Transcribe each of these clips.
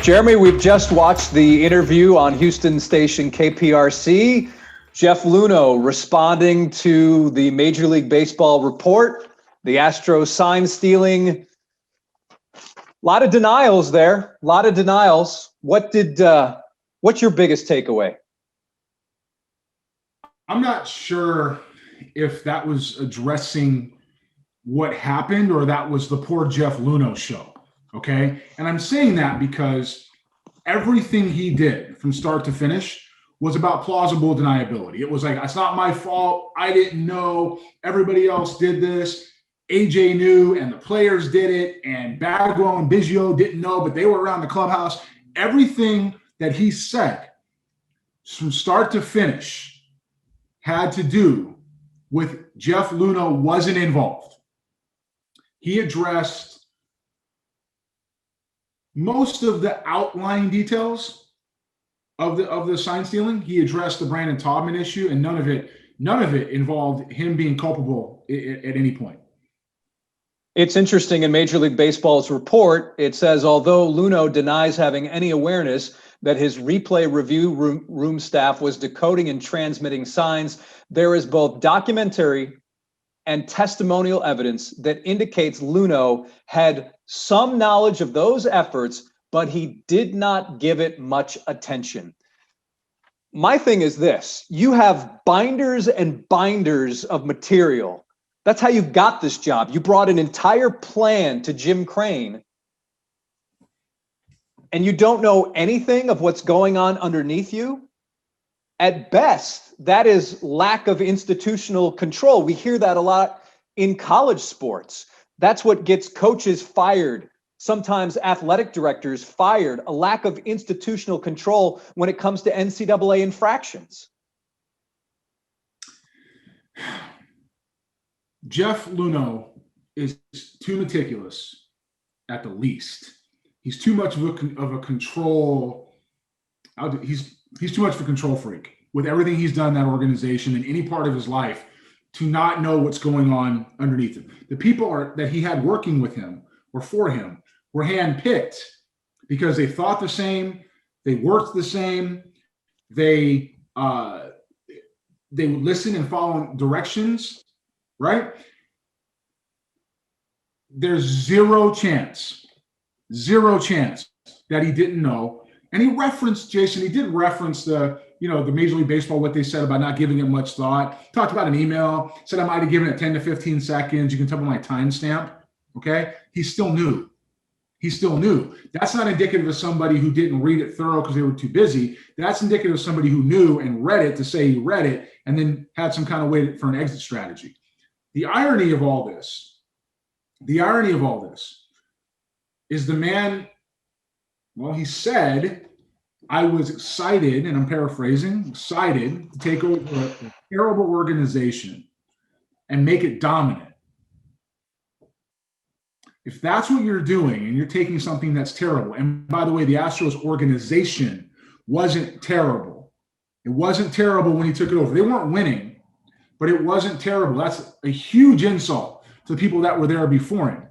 Jeremy, we've just watched the interview on Houston station KPRC. Jeff Luhnow responding to the Major League Baseball report, the Astros sign stealing. A lot of denials there, a lot of denials. What's your biggest takeaway? I'm not sure if that was addressing what happened or that was the poor Jeff Luhnow show. Okay. And I'm saying that because everything he did from start to finish was about plausible deniability. It was like, it's not my fault. I didn't know. Everybody else did this. AJ knew and the players did it. And Bagwell and Biggio didn't know, but they were around the clubhouse. Everything that he said from start to finish had to do with Jeff Luhnow wasn't involved. He addressed most of the outlying details of the sign stealing. He addressed the Brandon Taubman issue, and none of it involved him being culpable at any point. It's interesting, in Major League Baseball's report, it says, although Luhnow denies having any awareness that his replay review room staff was decoding and transmitting signs, there is both documentary and testimonial evidence that indicates Luhnow had some knowledge of those efforts, but he did not give it much attention. My thing is this: you have binders and binders of material. That's how you got this job. You brought an entire plan to Jim Crane, and you don't know anything of what's going on underneath you. At best, that is lack of institutional control. We hear that a lot in college sports. That's what gets coaches fired, sometimes athletic directors fired, a lack of institutional control when it comes to NCAA infractions. Jeff Luhnow is too meticulous at the least. He's too much of a control. He's too much of a control freak with everything he's done in that organization in any part of his life to not know what's going on underneath him. The people that he had working with him or for him were handpicked because they thought the same, they worked the same, they would listen and follow directions, right? There's zero chance that he didn't know. And he referenced, Jason, he did reference the Major League Baseball, what they said about not giving it much thought. Talked about an email, said I might have given it 10 to 15 seconds. You can tell by my timestamp, okay? He still knew. That's not indicative of somebody who didn't read it thorough because they were too busy. That's indicative of somebody who knew and read it to say he read it and then had some kind of way for an exit strategy. The irony of all this is the man, well, he said, I was excited, and I'm paraphrasing, excited to take over a terrible organization and make it dominant. If that's what you're doing and you're taking something that's terrible, and by the way, the Astros organization wasn't terrible. It wasn't terrible when he took it over. They weren't winning, but it wasn't terrible. That's a huge insult to the people that were there before him.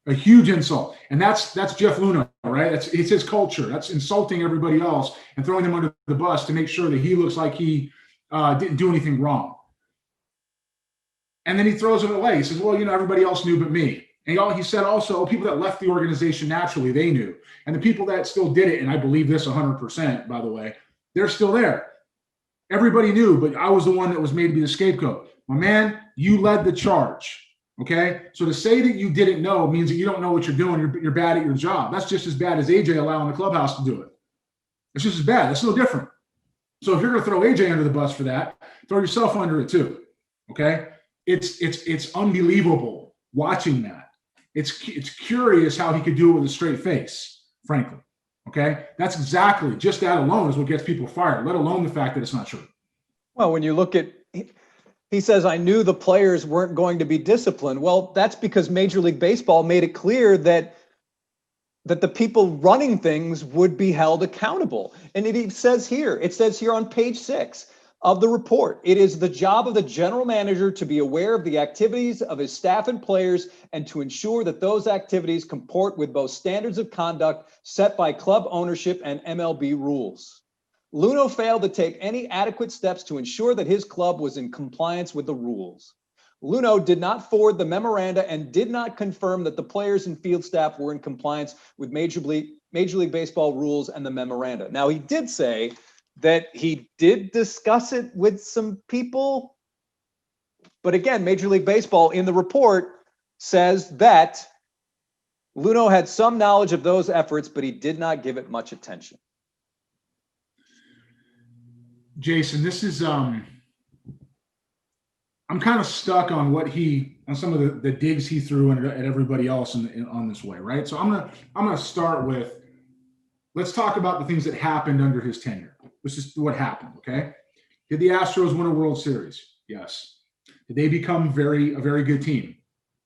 A huge insult. And that's Jeff Luhnow, right? It's his culture. That's insulting everybody else and throwing them under the bus to make sure that he looks like he didn't do anything wrong. And then he throws it away. He says, well, everybody else knew but me. And he said also, people that left the organization naturally, they knew. And the people that still did it, and I believe this 100%, by the way, they're still there. Everybody knew, but I was the one that was made to be the scapegoat. My man, you led the charge. Okay, so to say that you didn't know means that you don't know what you're doing. You're bad at your job. That's just as bad as AJ allowing the clubhouse to do it. It's just as bad. It's no different. So if you're going to throw AJ under the bus for that, throw yourself under it too. Okay, it's unbelievable watching that. It's curious how he could do it with a straight face, frankly. Okay, that's exactly just that alone is what gets people fired. Let alone the fact that it's not true. Well, when you look at. He says, I knew the players weren't going to be disciplined. Well, that's because Major League Baseball made it clear that the people running things would be held accountable. And it says here on page 6, of the report. It is the job of the general manager to be aware of the activities of his staff and players and to ensure that those activities comport with both standards of conduct set by club ownership and MLB rules. Luhnow failed to take any adequate steps to ensure that his club was in compliance with the rules. Luhnow did not forward the memoranda and did not confirm that the players and field staff were in compliance with Major League Baseball rules and the memoranda. Now, he did say that he did discuss it with some people, but again, Major League Baseball in the report says that Luhnow had some knowledge of those efforts, but he did not give it much attention. Jason, this is I'm kind of stuck on some of the digs he threw at everybody else on this way, right? So I'm gonna start with, let's talk about the things that happened under his tenure. This is what happened, okay? Did the Astros win a World Series? Yes. Did they become a very good team?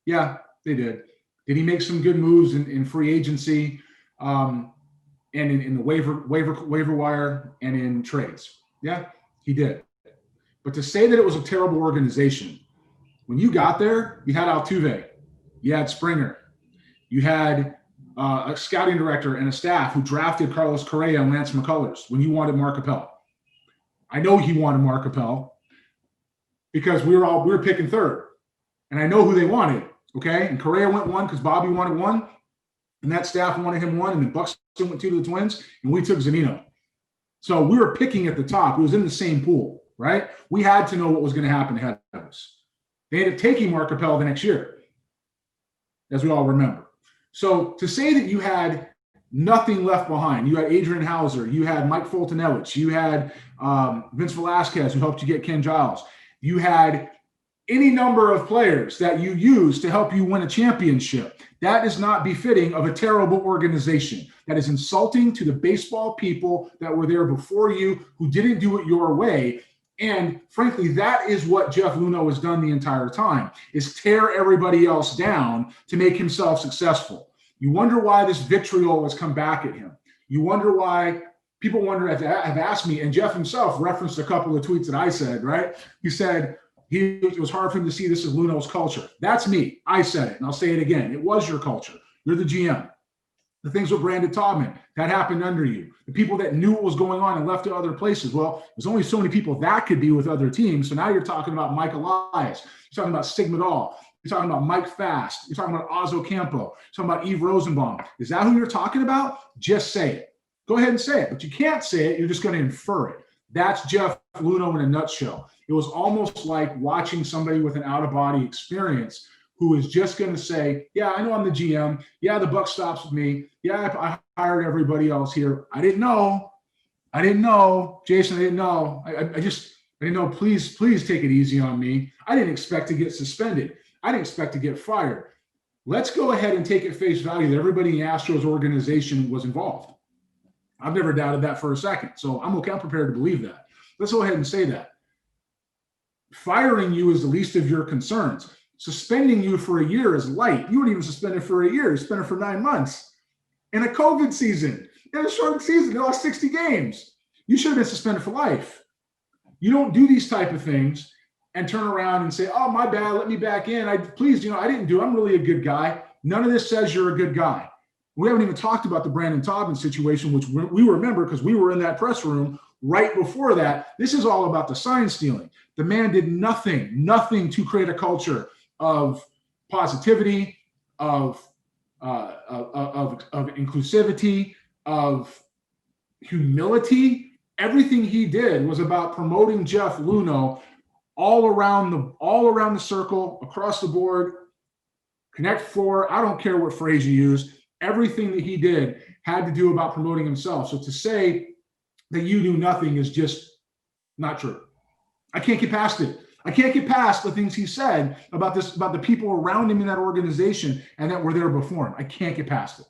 Yeah, they did. Did he make some good moves in free agency, and in the waiver wire and in trades? Yeah, he did. But to say that it was a terrible organization, when you got there, you had Altuve, you had Springer, you had a scouting director and a staff who drafted Carlos Correa and Lance McCullers when you wanted Mark Appel. I know he wanted Mark Appel because we were picking third, and I know who they wanted. Okay, and Correa went one because Bobby wanted one, and that staff wanted him one, and then Buxton went two to the Twins, and we took Zunino. So we were picking at the top. It was in the same pool, right? We had to know what was going to happen ahead of us. They ended up taking Mark Appel the next year, as we all remember. So to say that you had nothing left behind, you had Adrian Hauser, you had Mike Foltynewicz, you had Vince Velasquez, who helped you get Ken Giles, you had any number of players that you used to help you win a championship. That is not befitting of a terrible organization. That is insulting to the baseball people that were there before you who didn't do it your way. And frankly, that is what Jeff Luhnow has done the entire time, is tear everybody else down to make himself successful. You wonder why this vitriol has come back at him. You wonder why people have asked me, and Jeff himself referenced a couple of tweets that I said, right? He said, it was hard for him to see this as Luhnow's culture. That's me. I said it, and I'll say it again. It was your culture. You're the GM. The things with Brandon Taubman, that happened under you. The people that knew what was going on and left to other places. Well, there's only so many people that could be with other teams. So now you're talking about Mike Elias. You're talking about Sig Medahl. You're talking about Mike Fast. You're talking about Ozzo Campo. You're talking about Eve Rosenbaum. Is that who you're talking about? Just say it. Go ahead and say it. But you can't say it. You're just going to infer it. That's Jeff Luhnow in a nutshell. It was almost like watching somebody with an out-of-body experience who is just going to say, yeah, I know I'm the GM. Yeah, the buck stops with me. Yeah, I hired everybody else here. I didn't know. Jason, I didn't know. I didn't know. Please take it easy on me. I didn't expect to get suspended. I didn't expect to get fired. Let's go ahead and take at face value that everybody in the Astros organization was involved. I've never doubted that for a second. So I'm okay. I'm prepared to believe that. Let's go ahead and say that. Firing you is the least of your concerns. Suspending you for a year is light. You weren't even suspended for a year. You suspended for 9 months. In a COVID season, in a short season, they lost 60 games. You should have been suspended for life. You don't do these type of things and turn around and say, oh, my bad, let me back in. I didn't do it. I'm really a good guy. None of this says you're a good guy. We haven't even talked about the Brandon Taubman situation, which we remember because we were in that press room right before that. This is all about the sign stealing. The man did nothing to create a culture of positivity, of inclusivity, of humility. Everything he did was about promoting Jeff Luhnow all around the circle, across the board, Connect Four. I don't care what phrase you use. Everything that he did had to do about promoting himself. So to say that you knew nothing is just not true. I can't get past it. I can't get past the things he said about the people around him in that organization and that were there before him. I can't get past it.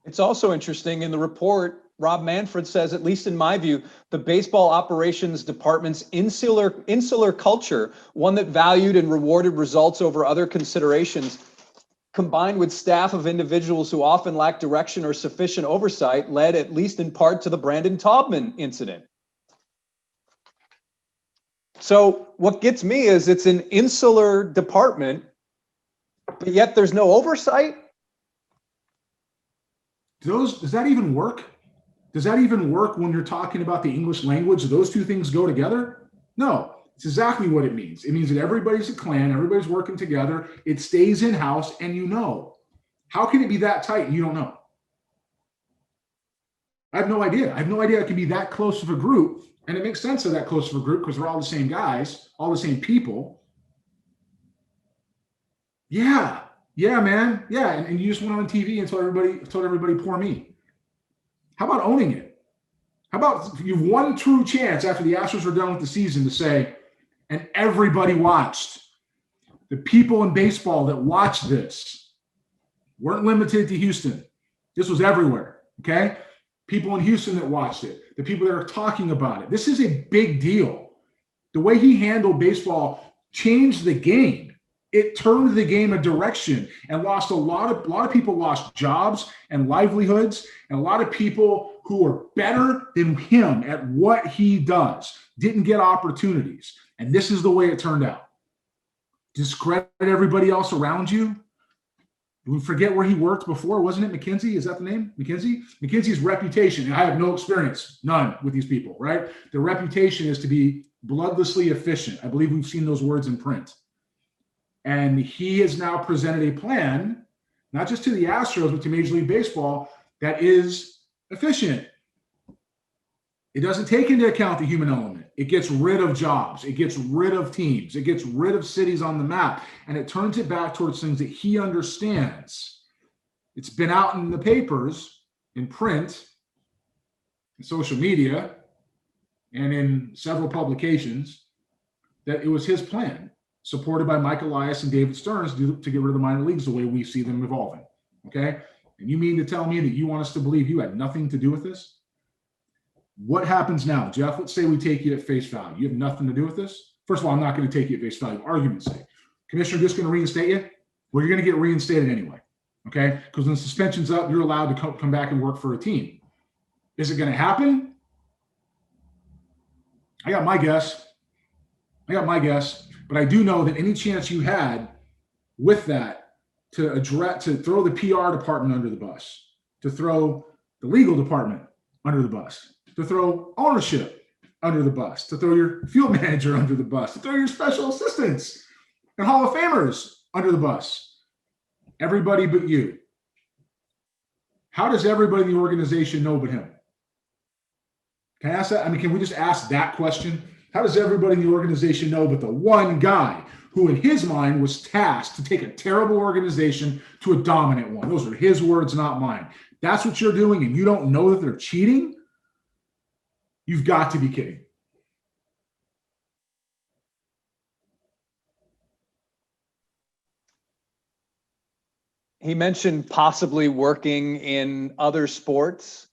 It's also interesting in the report, Rob Manfred says, at least in my view, the baseball operations department's insular culture, one that valued and rewarded results over other considerations, combined with staff of individuals who often lacked direction or sufficient oversight, led at least in part to the Brandon Taubman incident. So what gets me is it's an insular department, but yet there's no oversight. Does that even work? Does that even work when you're talking about the English language? Do those two things go together? No, it's exactly what it means. It means that everybody's a clan, everybody's working together, it stays in-house, and you know. How can it be that tight and you don't know? I have no idea. I have no idea it can be that close of a group. And it makes sense of that close of a group because we're all the same guys, all the same people. Yeah. Yeah, man. Yeah. And you just went on TV and told everybody poor me. How about owning it? How about you've one true chance after the Astros are done with the season to say, and everybody watched. The people in baseball that watched this weren't limited to Houston. This was everywhere. Okay. People in Houston that watched it, the people that are talking about it. This is a big deal. The way he handled baseball changed the game. It turned the game a direction and lost a lot of people lost jobs and livelihoods, and a lot of people who are better than him at what he does didn't get opportunities. And this is the way it turned out. Discredit everybody else around you. We forget where he worked before. Wasn't it McKinsey? Is that the name? McKinsey? McKinsey's reputation. I have no experience, none with these people, right? Their reputation is to be bloodlessly efficient. I believe we've seen those words in print. And he has now presented a plan, not just to the Astros, but to Major League Baseball, that is efficient. It doesn't take into account the human element. It gets rid of jobs. It gets rid of teams. It gets rid of cities on the map. And it turns it back towards things that he understands. It's been out in the papers, in print, in social media, and in several publications that it was his plan, supported by Mike Elias and David Stearns to get rid of the minor leagues the way we see them evolving. Okay? And you mean to tell me that you want us to believe you had nothing to do with this? What happens now, Jeff? Let's say we take you at face value. You have nothing to do with this. First of all, I'm not going to take you at face value. Argument's sake. Commissioner just going to reinstate you? Well, you're going to get reinstated anyway. Okay? Because when the suspension's up, you're allowed to come back and work for a team. Is it going to happen? I got my guess. But I do know that any chance you had with that to throw the PR department under the bus, to throw the legal department under the bus, to throw ownership under the bus, to throw your field manager under the bus, to throw your special assistants and Hall of Famers under the bus. Everybody but you. How does everybody in the organization know but him? Can I ask that? I mean, can we just ask that question? How does everybody in the organization know but the one guy who in his mind was tasked to take a terrible organization to a dominant one? Those are his words, not mine. That's what you're doing, and you don't know that they're cheating? You've got to be kidding. He mentioned possibly working in other sports.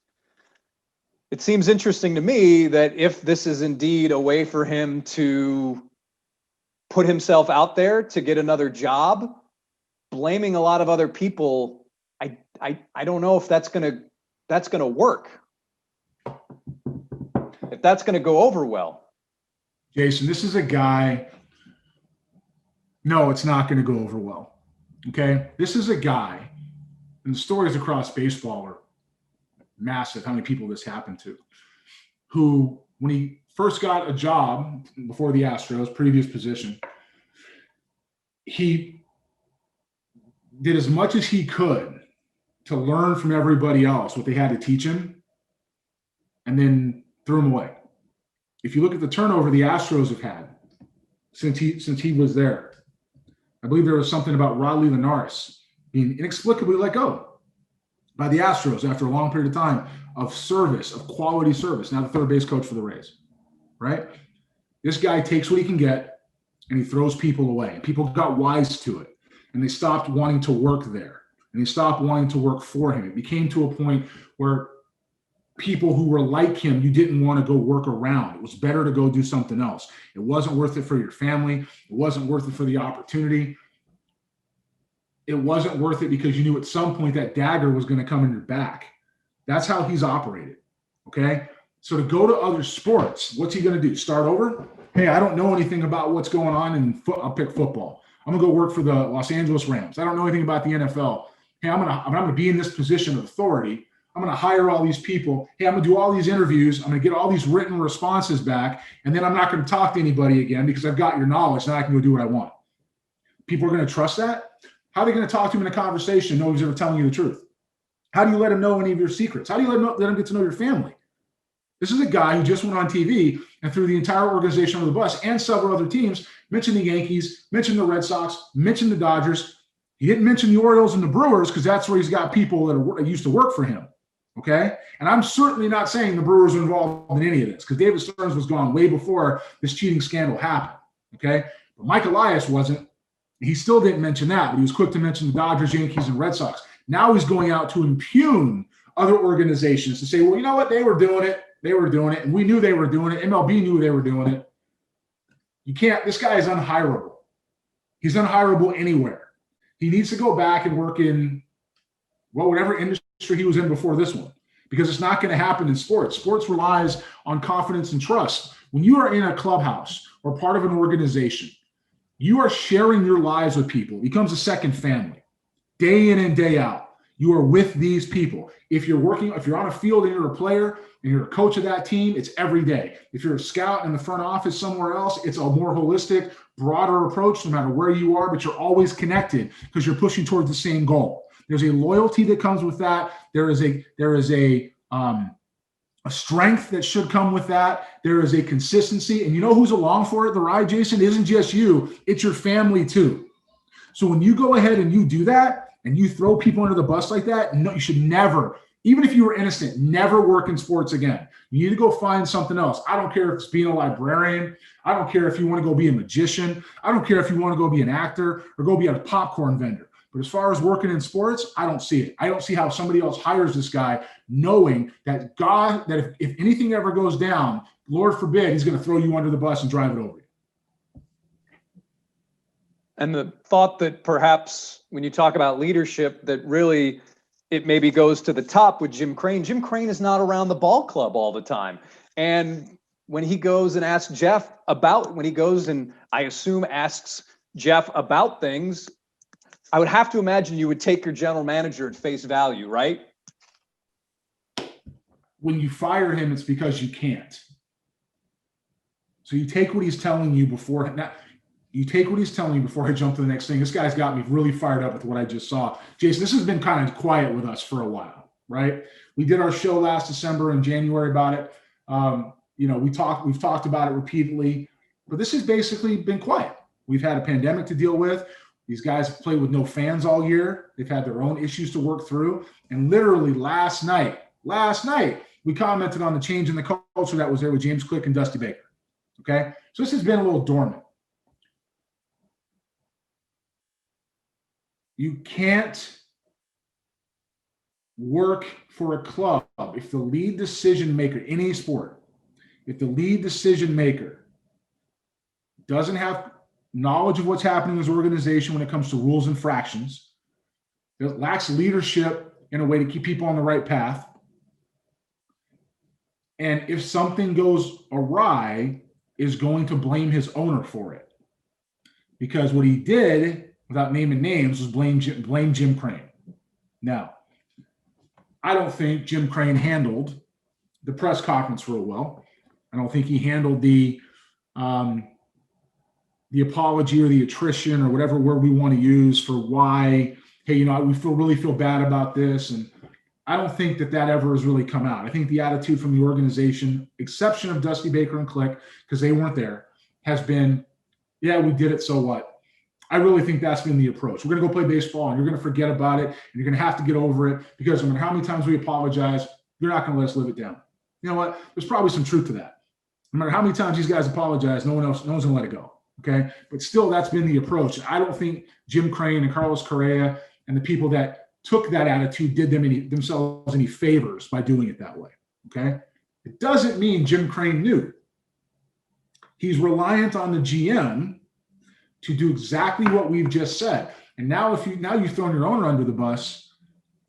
It seems interesting to me that if this is indeed a way for him to put himself out there to get another job, blaming a lot of other people, I don't know if that's gonna work. If that's gonna go over well. Jason, this is a guy. No, it's not going to go over well. Okay. This is a guy, and the stories across baseball are massive, how many people this happened to, who, when he first got a job before the Astros, previous position, he did as much as he could to learn from everybody else what they had to teach him, and then threw him away. If you look at the turnover the Astros have had since he was there, I believe there was something about Rodley Linares being inexplicably let go by the Astros after a long period of time of service, of quality service. Now the third base coach for the Rays, right? This guy takes what he can get and he throws people away. People got wise to it, and they stopped wanting to work there, and they stopped wanting to work for him. It became to a point where people who were like him, you didn't want to go work around. It was better to go do something else. It wasn't worth it for your family. It wasn't worth it for the opportunity. It wasn't worth it because you knew at some point that dagger was going to come in your back. That's how he's operated. Okay. So to go to other sports, what's he going to do? Start over? Hey, I don't know anything about what's going on in I'll pick football. I'm going to go work for the Los Angeles Rams. I don't know anything about the NFL. Hey, I'm going to be in this position of authority. I'm going to hire all these people. Hey, I'm going to do all these interviews. I'm going to get all these written responses back. And then I'm not going to talk to anybody again because I've got your knowledge. Now I can go do what I want. People are going to trust that. How are they going to talk to him in a conversation? Nobody's ever telling you the truth. How do you let him know any of your secrets? How do you let him get to know your family? This is a guy who just went on TV and threw the entire organization under the bus and several other teams, mentioned the Yankees, mentioned the Red Sox, mentioned the Dodgers. He didn't mention the Orioles and the Brewers because that's where he's got people that used to work for him. Okay. And I'm certainly not saying the Brewers are involved in any of this because David Stearns was gone way before this cheating scandal happened. Okay. But Mike Elias wasn't. He still didn't mention that, but he was quick to mention the Dodgers, Yankees, and Red Sox. Now he's going out to impugn other organizations to say, well, you know what? They were doing it. They were doing it. And we knew they were doing it. MLB knew they were doing it. You can't, this guy is unhirable. He's unhirable anywhere. He needs to go back and work in, well, whatever industry he was in before this one, because it's not going to happen in sports. Sports relies on confidence and trust. When you are in a clubhouse or part of an organization, you are sharing your lives with people. It becomes a second family. Day in and day out, you are with these people. If you're on a field and you're a player and you're a coach of that team, it's every day. If you're a scout in the front office somewhere else, it's a more holistic, broader approach no matter where you are, but you're always connected because you're pushing towards the same goal. There's a loyalty that comes with that. There is a strength that should come with that. There is a consistency. And you know who's along for it, the ride, Jason? It isn't just you. It's your family too. So when you go ahead and you do that and you throw people under the bus like that, no, you should never, even if you were innocent, never work in sports again. You need to go find something else. I don't care if it's being a librarian. I don't care if you want to go be a magician. I don't care if you want to go be an actor or go be a popcorn vendor. But as far as working in sports, I don't see it. I don't see how somebody else hires this guy knowing that if anything ever goes down, Lord forbid, he's going to throw you under the bus and drive it over you. And the thought that perhaps when you talk about leadership, that really it maybe goes to the top with Jim Crane. Jim Crane is not around the ball club all the time. And when he goes and asks Jeff I assume asks Jeff about things, I would have to imagine you would take your general manager at face value, right? When you fire him, it's because you can't. So you take what he's telling you before. I jump to the next thing. This guy's got me really fired up with what I just saw. Jason, this has been kind of quiet with us for a while, right? We did our show last December and January about it. We've talked about it repeatedly, but this has basically been quiet. We've had a pandemic to deal with. These guys have played with no fans all year. They've had their own issues to work through. And literally last night, we commented on the change in the culture that was there with James Click and Dusty Baker. Okay? So this has been a little dormant. You can't work for a club if the lead decision maker, any sport, if the lead decision maker doesn't have knowledge of what's happening in his organization when it comes to rules and fractions, that lacks leadership in a way to keep people on the right path. And if something goes awry, is going to blame his owner for it. Because what he did, without naming names, was blame Jim Crane. Now, I don't think Jim Crane handled the press conference real well. I don't think he handled the apology or the attrition or whatever word we want to use for why, hey, we really feel bad about this. And I don't think that ever has really come out. I think the attitude from the organization, exception of Dusty Baker and Click, because they weren't there, has been, yeah, we did it, so what? I really think that's been the approach. We're going to go play baseball and you're going to forget about it and you're going to have to get over it because no matter how many times we apologize, you're not going to let us live it down. You know what? There's probably some truth to that. No matter how many times these guys apologize, no one's going to let it go. Okay. But still, that's been the approach. I don't think Jim Crane and Carlos Correa and the people that took that attitude did themselves any favors by doing it that way. Okay. It doesn't mean Jim Crane knew. He's reliant on the GM to do exactly what we've just said. And now you've thrown your owner under the bus.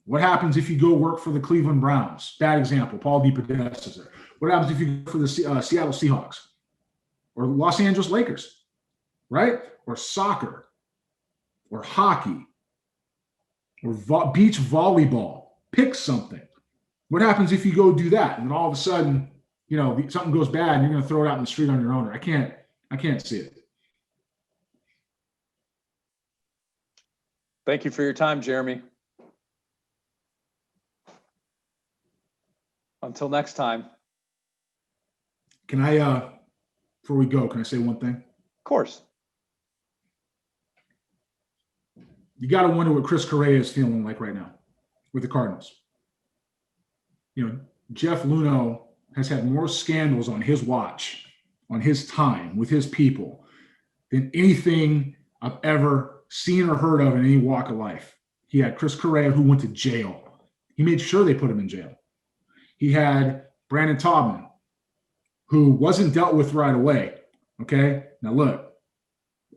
What happens if you go work for the Cleveland Browns? Bad example. Paul DePodesta is there. What happens if you go for the Seattle Seahawks or Los Angeles Lakers, right? Or soccer or hockey or beach volleyball? Pick something. What happens if you go do that and then all of a sudden, something goes bad and you're going to throw it out in the street on your owner? I can't see it. Thank you for your time, Jeremy. Until next time. Can I, before we go, can I say one thing? Of course. You got to wonder what Chris Correa is feeling like right now with the Cardinals. Jeff Luhnow has had more scandals on his watch, on his time, with his people, than anything I've ever seen or heard of in any walk of life. He had Chris Correa, who went to jail. He made sure they put him in jail. He had Brandon Taubman, who wasn't dealt with right away. Okay? Now look,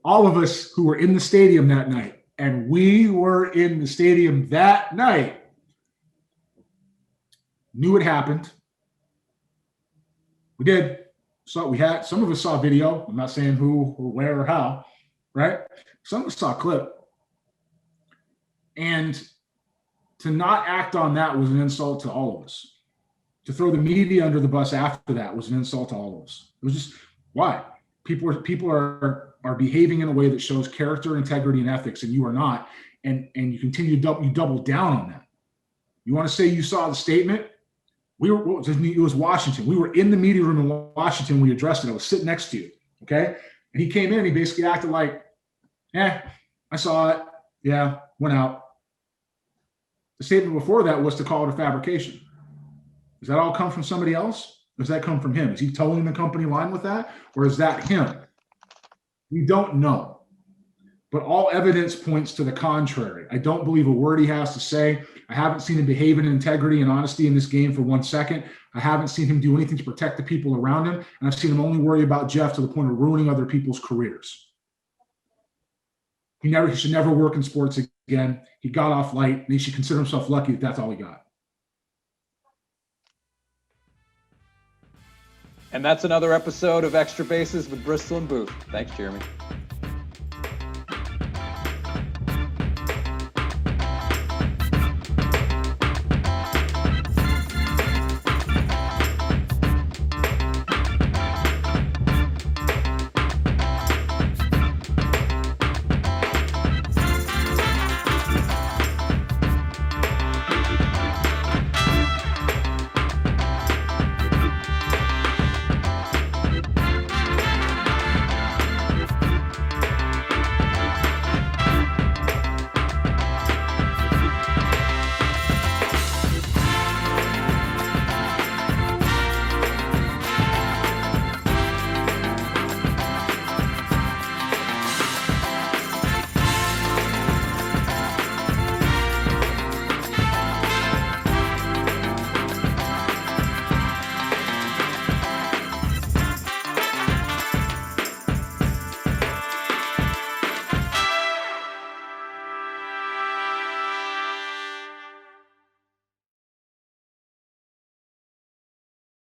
all of us who were in the stadium that night, and we were in the stadium that night, knew it happened. We did. Some of us saw video. I'm not saying who or where or how, right? Some of us saw a clip. And to not act on that was an insult to all of us. To throw the media under the bus after that was an insult to all of us. It was just, why? People are behaving in a way that shows character, integrity, and ethics, and you are not. And you continue to double down on that. You want to say you saw the statement? It was Washington. We were in the media room in Washington. We addressed it. I was sitting next to you. Okay. And he came in and he basically acted like, I saw it. Yeah, went out. The statement before that was to call it a fabrication. Does that all come from somebody else? Or does that come from him? Is he towing the company line with that? Or is that him? We don't know. But all evidence points to the contrary. I don't believe a word he has to say. I haven't seen him behave in integrity and honesty in this game for 1 second. I haven't seen him do anything to protect the people around him. And I've seen him only worry about Jeff to the point of ruining other people's careers. He should never work in sports again. He got off light, and he should consider himself lucky that that's all he got. And that's another episode of Extra Bases with Bristol and Booth. Thanks, Jeremy.